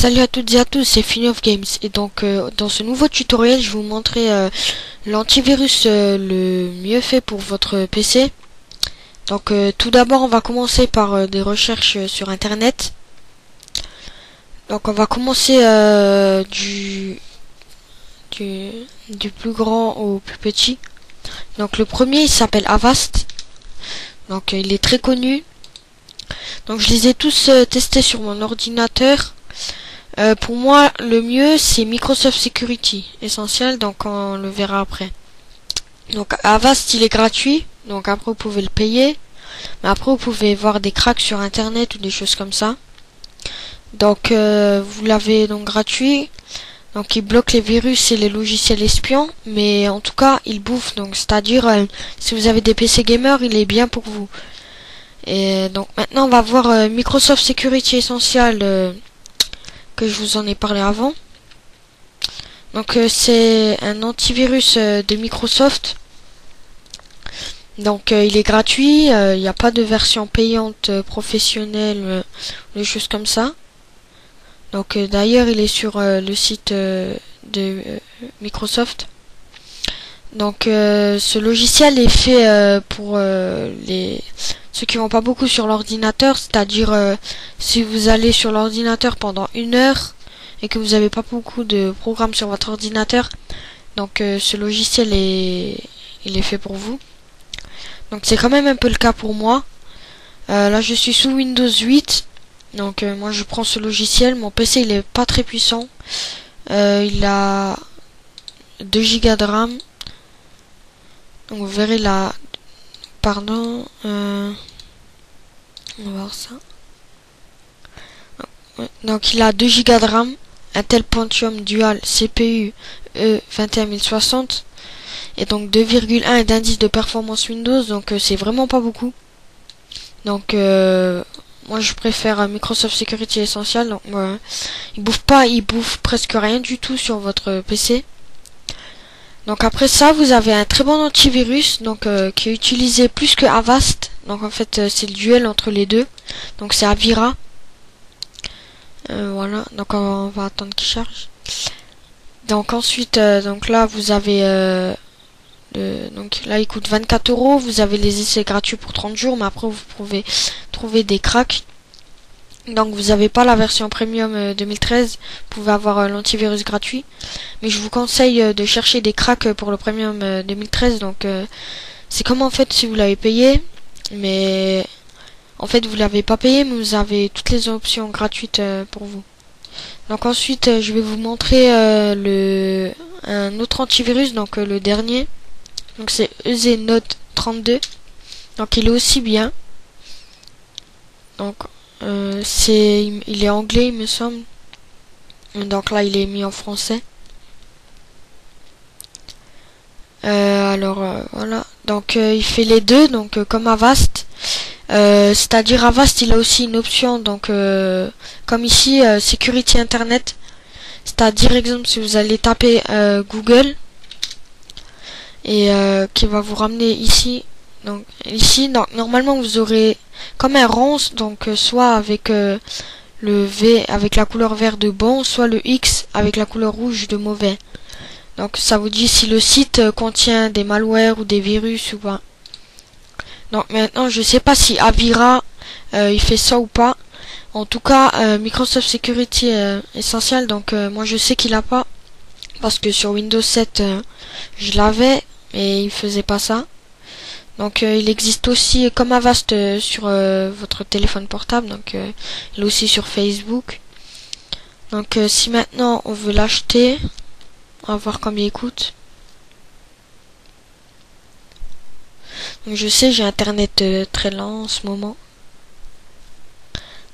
Salut à toutes et à tous, c'est Fini of Games et donc dans ce nouveau tutoriel je vais vous montrer l'antivirus le mieux fait pour votre PC. Donc tout d'abord on va commencer par des recherches sur internet. Donc on va commencer du plus grand au plus petit. Donc le premier il s'appelle Avast. Donc il est très connu. Donc je les ai tous testés sur mon ordinateur. Pour moi, le mieux, c'est Microsoft Security Essential, donc on le verra après. Donc Avast, il est gratuit, donc après vous pouvez le payer. Mais après vous pouvez voir des cracks sur internet ou des choses comme ça. Donc vous l'avez donc gratuit. Donc il bloque les virus et les logiciels espions, mais en tout cas il bouffe. Donc c'est-à-dire si vous avez des PC gamers, il est bien pour vous. Et donc maintenant on va voir Microsoft Security Essential. Que je vous en ai parlé avant. Donc c'est un antivirus de Microsoft. Donc il est gratuit, il n'y a pas de version payante professionnelle, des choses comme ça. Donc d'ailleurs il est sur le site de Microsoft. Donc ce logiciel est fait pour ceux qui vont pas beaucoup sur l'ordinateur, c'est-à-dire si vous allez sur l'ordinateur pendant 1 heure et que vous n'avez pas beaucoup de programmes sur votre ordinateur, donc ce logiciel il est fait pour vous. Donc c'est quand même un peu le cas pour moi. Là je suis sous Windows 8, donc moi je prends ce logiciel. Mon PC il est pas très puissant, il a 2 Go de RAM. Donc vous verrez là, pardon, on va voir ça. Donc il a 2 Go de RAM, Intel Pentium Dual CPU E21060 et donc 2,1 d'indice de performance Windows, donc c'est vraiment pas beaucoup. Donc moi je préfère Microsoft Security Essential, donc il bouffe presque rien du tout sur votre PC. Donc après ça, vous avez un très bon antivirus, donc qui est utilisé plus que Avast. Donc en fait, c'est le duel entre les deux. Donc c'est Avira. Voilà. Donc on va attendre qu'il charge. Donc ensuite, donc là vous avez donc là il coûte 24 €. Vous avez les essais gratuits pour 30 jours, mais après vous pouvez trouver des cracks. Donc vous n'avez pas la version premium 2013, vous pouvez avoir l'antivirus gratuit, mais je vous conseille de chercher des cracks pour le premium 2013. Donc c'est comme en fait si vous l'avez payé, mais en fait vous l'avez pas payé, mais vous avez toutes les options gratuites pour vous. Donc ensuite je vais vous montrer un autre antivirus, donc le dernier, donc c'est EZ Note 32. Donc il est aussi bien. Donc il est anglais il me semble, donc là il est mis en français. Alors voilà, donc il fait les deux, donc comme Avast, c'est-à-dire Avast il a aussi une option, donc comme ici Security Internet, c'est-à-dire exemple si vous allez taper Google et qui va vous ramener ici. Donc ici, normalement vous aurez comme un rond, donc soit avec le V avec la couleur vert de bon, soit le X avec la couleur rouge de mauvais. Donc ça vous dit si le site contient des malwares ou des virus ou pas. Donc maintenant je sais pas si Avira il fait ça ou pas. En tout cas Microsoft Security Essential, donc moi je sais qu'il a pas, parce que sur Windows 7 je l'avais et il faisait pas ça. Donc il existe aussi comme Avast sur votre téléphone portable, donc il est aussi sur Facebook. Donc si maintenant on veut l'acheter, on va voir combien il coûte. Donc je sais, j'ai internet très lent en ce moment.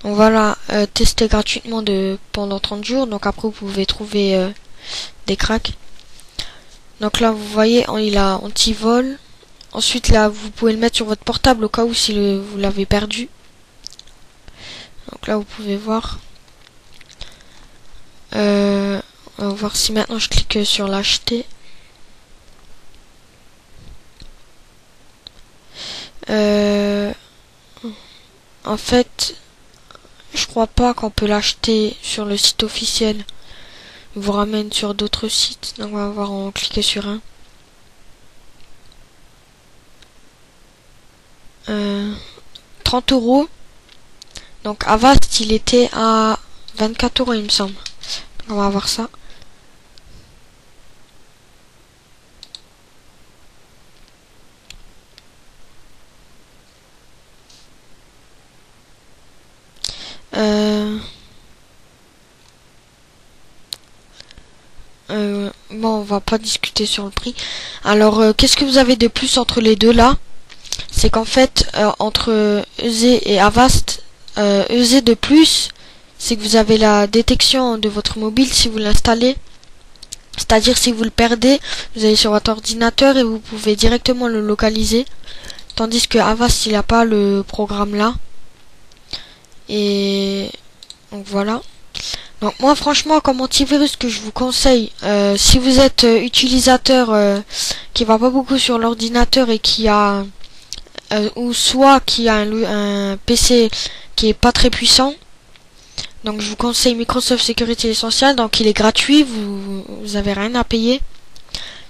Donc voilà, tester gratuitement pendant 30 jours, donc après vous pouvez trouver des cracks. Donc là vous voyez, il a anti-vol. Ensuite là vous pouvez le mettre sur votre portable au cas où si vous l'avez perdu. Donc là vous pouvez voir. On va voir si maintenant je clique sur l'acheter. En fait je crois crois pas qu'on peut l'acheter sur le site officiel. Il vous ramène sur d'autres sites. Donc on va voir, on va cliquer sur un. 30 €. Donc Avast il était à 24 € il me semble. Donc, on va voir ça. Bon, on va pas discuter sur le prix. Alors, qu'est-ce que vous avez de plus entre les deux là? C'est qu'en fait, entre EZ et Avast, EZ de plus, c'est que vous avez la détection de votre mobile si vous l'installez. C'est-à-dire si vous le perdez, vous allez sur votre ordinateur et vous pouvez directement le localiser. Tandis que Avast, il n'a pas le programme là. Et donc voilà. Donc moi franchement comme antivirus que je vous conseille, si vous êtes utilisateur qui va pas beaucoup sur l'ordinateur et qui a ou soit qui a un PC qui est pas très puissant, donc je vous conseille Microsoft Security Essential. Donc il est gratuit, vous avez rien à payer.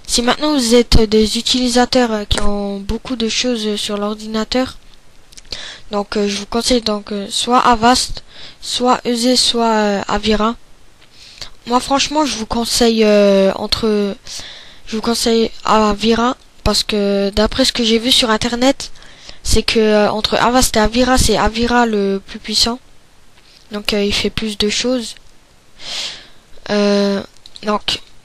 Si maintenant vous êtes des utilisateurs qui ont beaucoup de choses sur l'ordinateur, donc je vous conseille donc soit Avast, soit EZ, soit Avira. Moi franchement je vous conseille Avira parce que d'après ce que j'ai vu sur internet, c'est que entre Avast et Avira, c'est Avira le plus puissant. Donc il fait plus de choses. Donc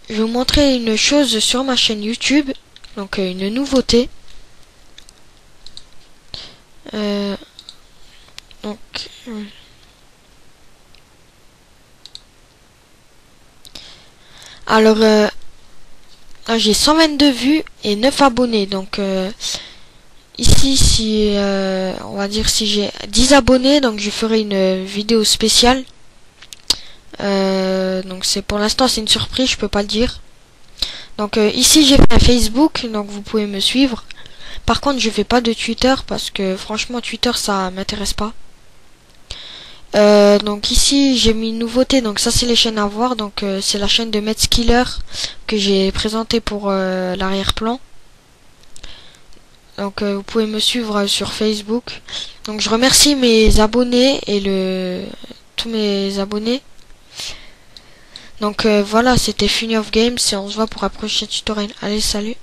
je vais vous montrer une chose sur ma chaîne YouTube. Donc une nouveauté. Donc alors là, j'ai 122 vues et 9 abonnés. Donc ici si on va dire si j'ai 10 abonnés, donc je ferai une vidéo spéciale. Donc c'est pour l'instant c'est une surprise, je peux pas le dire. Donc ici j'ai fait un Facebook, donc vous pouvez me suivre. Par contre je fais pas de Twitter parce que franchement Twitter ça m'intéresse pas. Donc ici j'ai mis une nouveauté, donc ça c'est les chaînes à voir. Donc c'est la chaîne de Metskiller que j'ai présentée pour l'arrière-plan. Donc vous pouvez me suivre sur Facebook. Donc je remercie mes abonnés et tous mes abonnés. Donc voilà, c'était Funny of Games et on se voit pour un prochain tutoriel. Allez, salut.